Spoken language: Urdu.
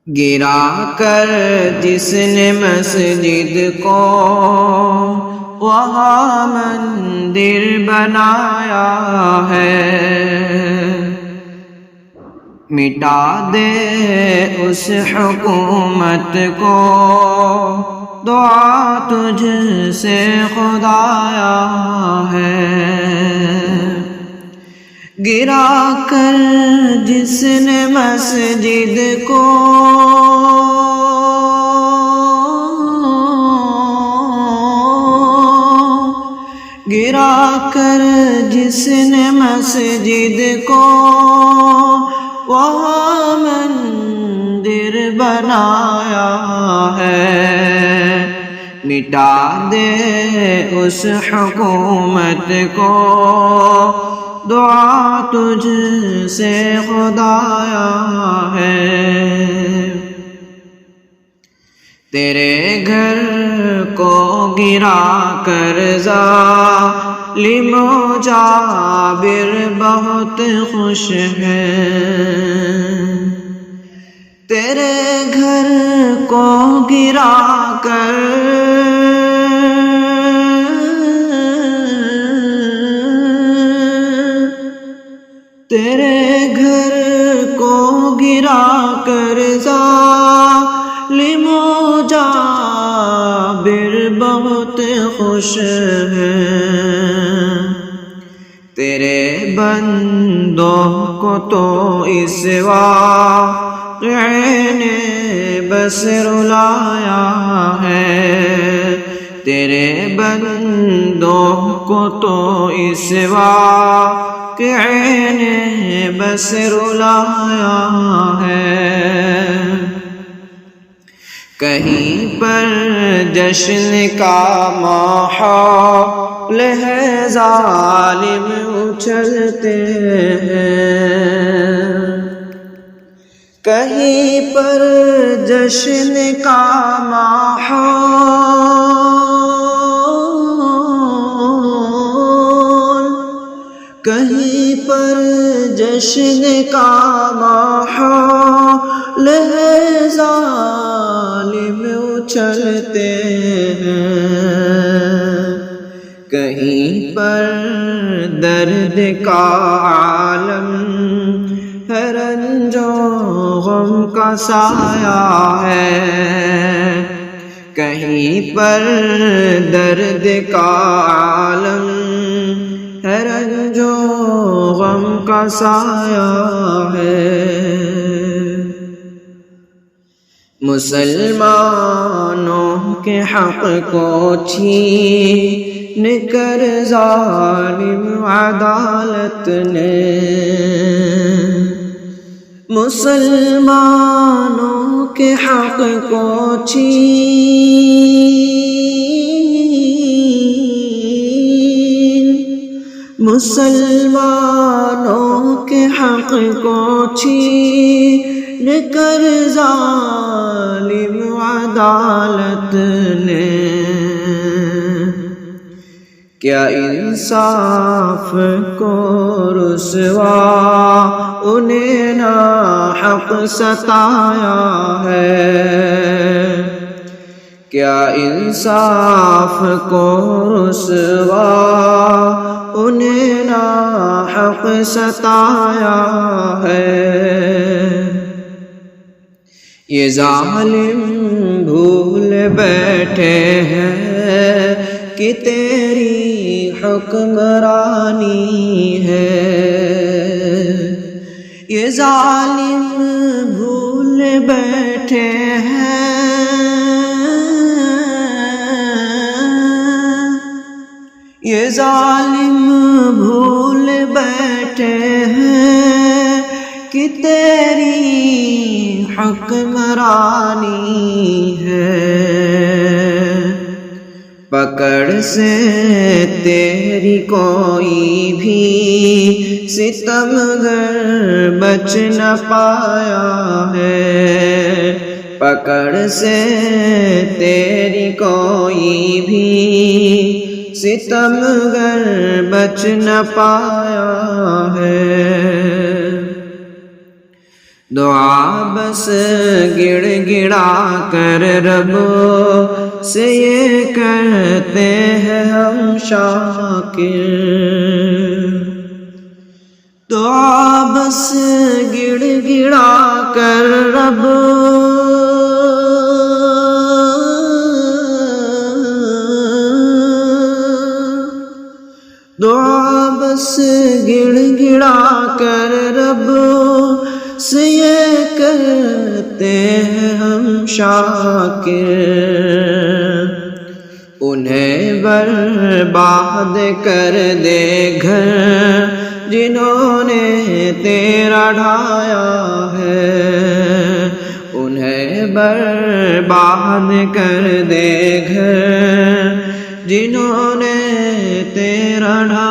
گرا کر جس نے مسجد کو وہاں مندر بنایا ہے، مٹا دے اس حکومت کو، دعا تجھ سے خدایا ہے۔ گرا کر جس نے مسجد کو گرا کر جس نے مسجد کو وہاں مندر بنایا ہے، مٹا دے اس حکومت کو، دعا تجھ سے خدایا ہے۔ تیرے گھر کو گرا کر ظالم و جابر بہت خوش ہے، تیرے گھر کو گرا کر تیرے گھر کو گرا کر ظالم و جابر بہت خوش ہے، تیرے بندوں کو تو اس واقعے نے بس رلایا ہے، تیرے بندوں کو تو اس واقعے نے بس رلایا ہے۔ کہیں پر جشن کا ماحول ہے، ظالم اچھلتے ہیں، کہیں پر جشن کا ماحول کہیں پر جشن کا ماحول ہے، ظالم اچھلتے ہیں، کہیں پر درد کا عالم ہے، رنج و غم کا سایہ ہے، کہیں پر درد کا عالم ہے، رنج و غم کا سایہ ہے۔ مسلمانوں کے حق کو چھین کر ظالم عدالت نے، مسلمانوں کے حق کو مسلمانوں کے حق کو چھین کر ظالم عدالت نے، کیا انصاف کو رسوا انہیں ناحق ستایا ہے، کیا انصاف کو رسوا انہیں ناحق ستایا ہے۔ یہ ظالم بھول بیٹھے ہیں کہ تیری حکمرانی ہے، یہ ظالم بھول بیٹھے ہیں یہ ظالم بھول بیٹھے ہیں کہ تیری حکمرانی ہے، پکڑ سے تیری کوئی بھی ستمگر بچ نہ پایا ہے، پکڑ سے تیری کوئی بھی ستمگر بچ نہ پایا ہے۔ دعا بس گڑ گڑا کر رب سے یہ کرتے ہیں ہم شاکر، دعا بس گڑ گڑا کر رب دعا بس گڑ گڑا کر رب سے یہ کرتے ہیں ہم شاکر، انہیں برباد کر دے گھر جنہوں نے تیرا ڈھایا ہے، انہیں برباد کر دے گھر جنہوں نے تیرا ڈھایا